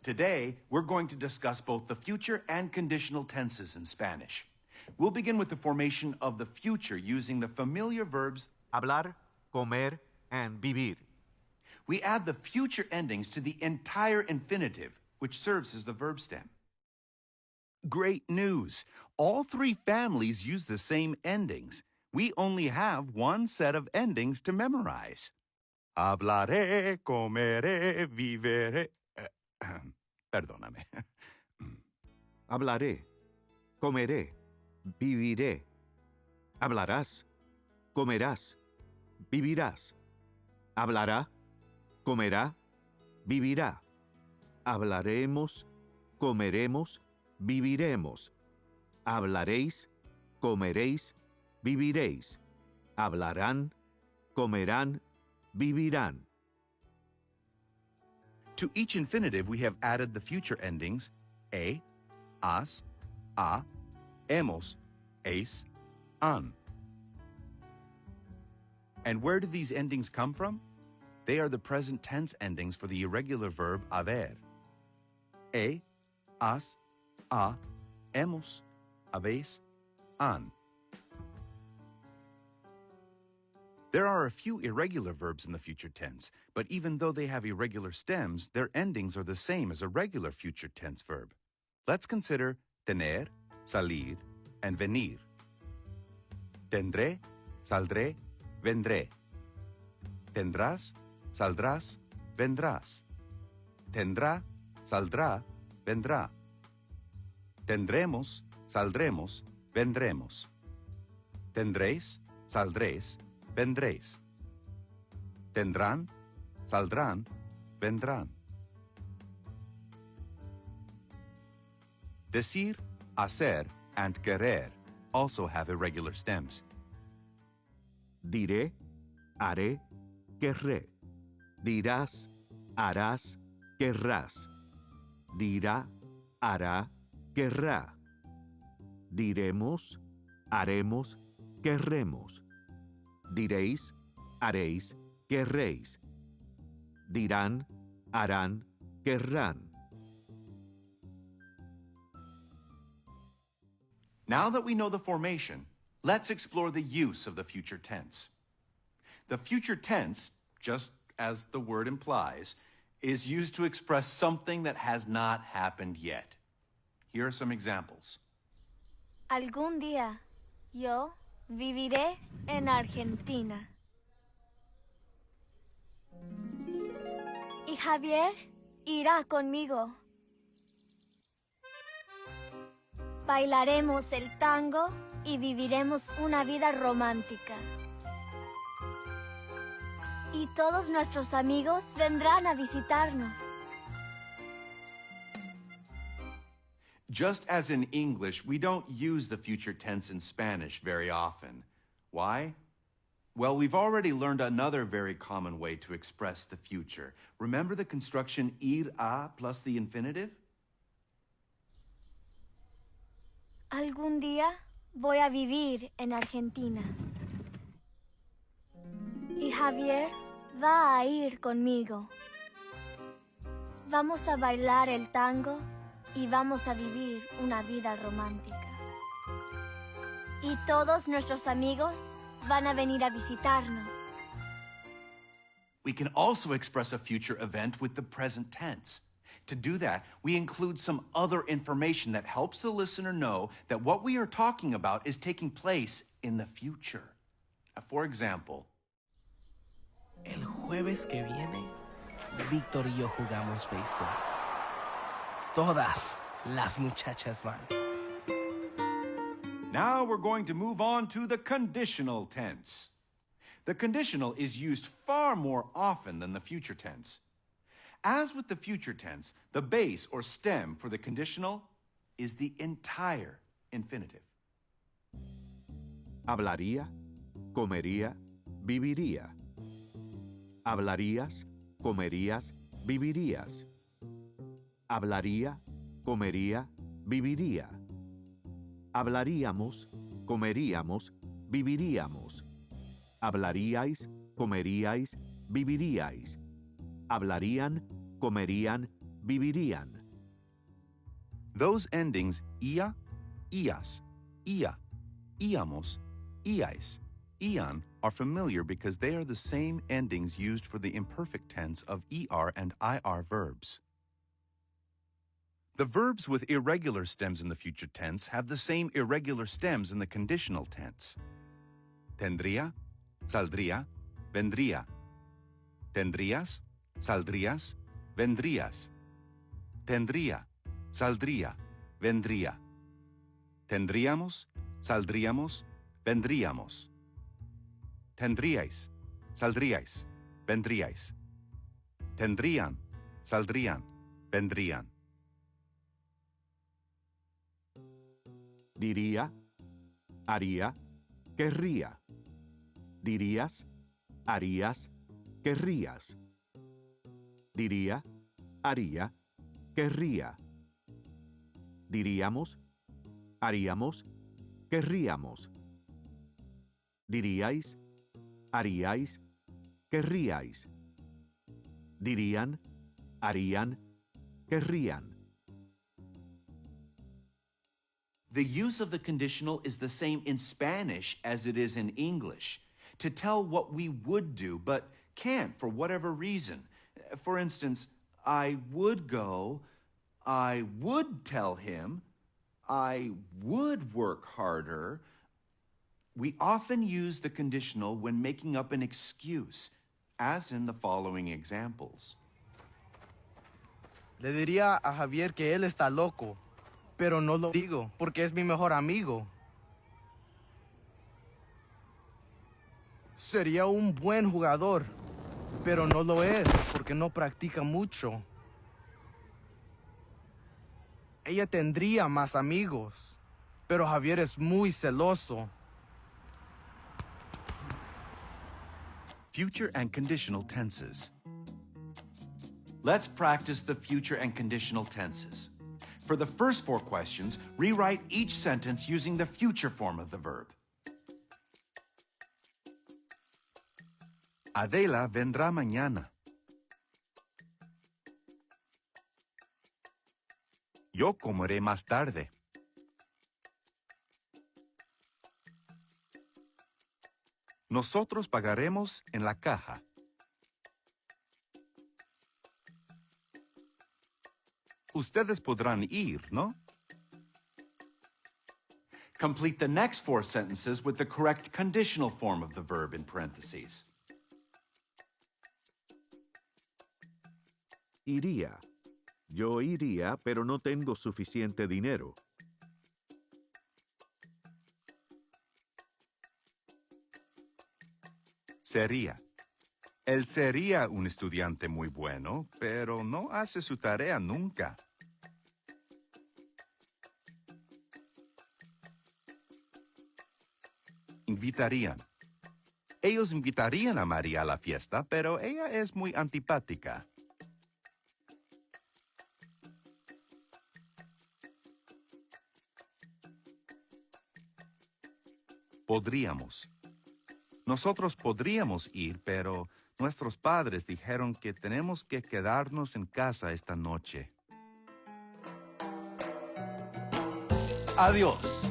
Today, we're going to discuss both the future and conditional tenses in Spanish. We'll begin with the formation of the future using the familiar verbs hablar, comer, and vivir. We add the future endings to the entire infinitive, which serves as the verb stem. Great news! All three families use the same endings. We only have one set of endings to memorize. Hablaré, comeré, viviré. Perdóname. Hablaré, comeré, viviré. Hablarás, comerás, vivirás. Hablará, comerá, vivirá. Hablaremos, comeremos, viviremos. Hablaréis, comeréis, viviréis. Hablarán, comerán, vivirán. To each infinitive, we have added the future endings e, as, a, hemos, es, han. And where do these endings come from? They are the present tense endings for the irregular verb haber. E, as, a, hemos, habéis, han. There are a few irregular verbs in the future tense, but even though they have irregular stems, their endings are the same as a regular future tense verb. Let's consider tener, salir, and venir. Tendré, saldré, vendré. Tendrás, saldrás, vendrás. Tendrá, saldrá, vendrá. Tendremos, saldremos, vendremos. Tendréis, saldréis, vendréis. Tendrán, saldrán, vendrán. Decir, hacer, and querer also have irregular stems. Diré, haré, querré. Dirás, harás, querrás. Dirá, hará, querrá. Diremos, haremos, querremos. Diréis, haréis, querréis. Dirán, harán, querrán. Now that we know the formation, let's explore the use of the future tense. The future tense, just as the word implies, is used to express something that has not happened yet. Here are some examples. Algún día yo viviré en Argentina. Y Javier irá conmigo. Bailaremos el tango y viviremos una vida romántica. Y todos nuestros amigos vendrán a visitarnos. Just as in English, we don't use the future tense in Spanish very often. Why? Well, we've already learned another very common way to express the future. Remember the construction ir a plus the infinitive? Algún día voy a vivir en Argentina. Y Javier va a ir conmigo. Vamos a bailar el tango y vamos a vivir una vida romántica. Y todos nuestros amigos van a venir a visitarnos. We can also express a future event with the present tense. To do that, we include some other information that helps the listener know that what we are talking about is taking place in the future. For example, El jueves que viene, Víctor y yo jugamos béisbol. Todas las muchachas van. now we're going to move on to the conditional tense. The conditional is used far more often than the future tense. As with the future tense, the base or stem for the conditional is the entire infinitive. Hablaría, comería, viviría. Hablarías, comerías, vivirías. Hablaría, comería, viviría. Hablaríamos, comeríamos, viviríamos. Hablaríais, comeríais, viviríais. Hablarían, comerían, vivirían. Those endings ia, ias, ia, iamos, iais, ian are familiar because they are the same endings used for the imperfect tense of ER and IR verbs. The verbs with irregular stems in the future tense have the same irregular stems in the conditional tense. Tendría, saldría, vendría. Tendrías, saldrías, vendrías. Tendría, saldría, vendría. Tendríamos, saldríamos, vendríamos. Tendríais, saldríais, vendríais. Tendrían, saldrían, vendrían. Diría, haría, querría. Dirías, harías, querrías. Diría, haría, querría. Diríamos, haríamos, querríamos. Diríais, haríais, querríais. Dirían, harían, querrían. The use of the conditional is the same in Spanish as it is in English, to tell what we would do but can't for whatever reason. For instance, I would go, I would tell him, I would work harder. We often use the conditional when making up an excuse, as in the following examples. Le diría a Javier que él está loco, pero no lo digo porque es mi mejor amigo. Sería un buen jugador, pero no lo es porque no practica mucho. Ella tendría más amigos, pero Javier es muy celoso. Future and conditional tenses. Let's practice the future and conditional tenses. For the first 4 questions, rewrite each sentence using the future form of the verb. Adela vendrá mañana. Yo comeré más tarde. Nosotros pagaremos en la caja. Ustedes podrán ir, ¿no? Complete the next 4 sentences with the correct conditional form of the verb in parentheses. Iría. Yo iría, pero no tengo suficiente dinero. Sería. Él sería un estudiante muy bueno, pero no hace su tarea nunca. Invitarían. Ellos invitarían a María a la fiesta, pero ella es muy antipática. Podríamos. Nosotros podríamos ir, pero nuestros padres dijeron que tenemos que quedarnos en casa esta noche. Adiós.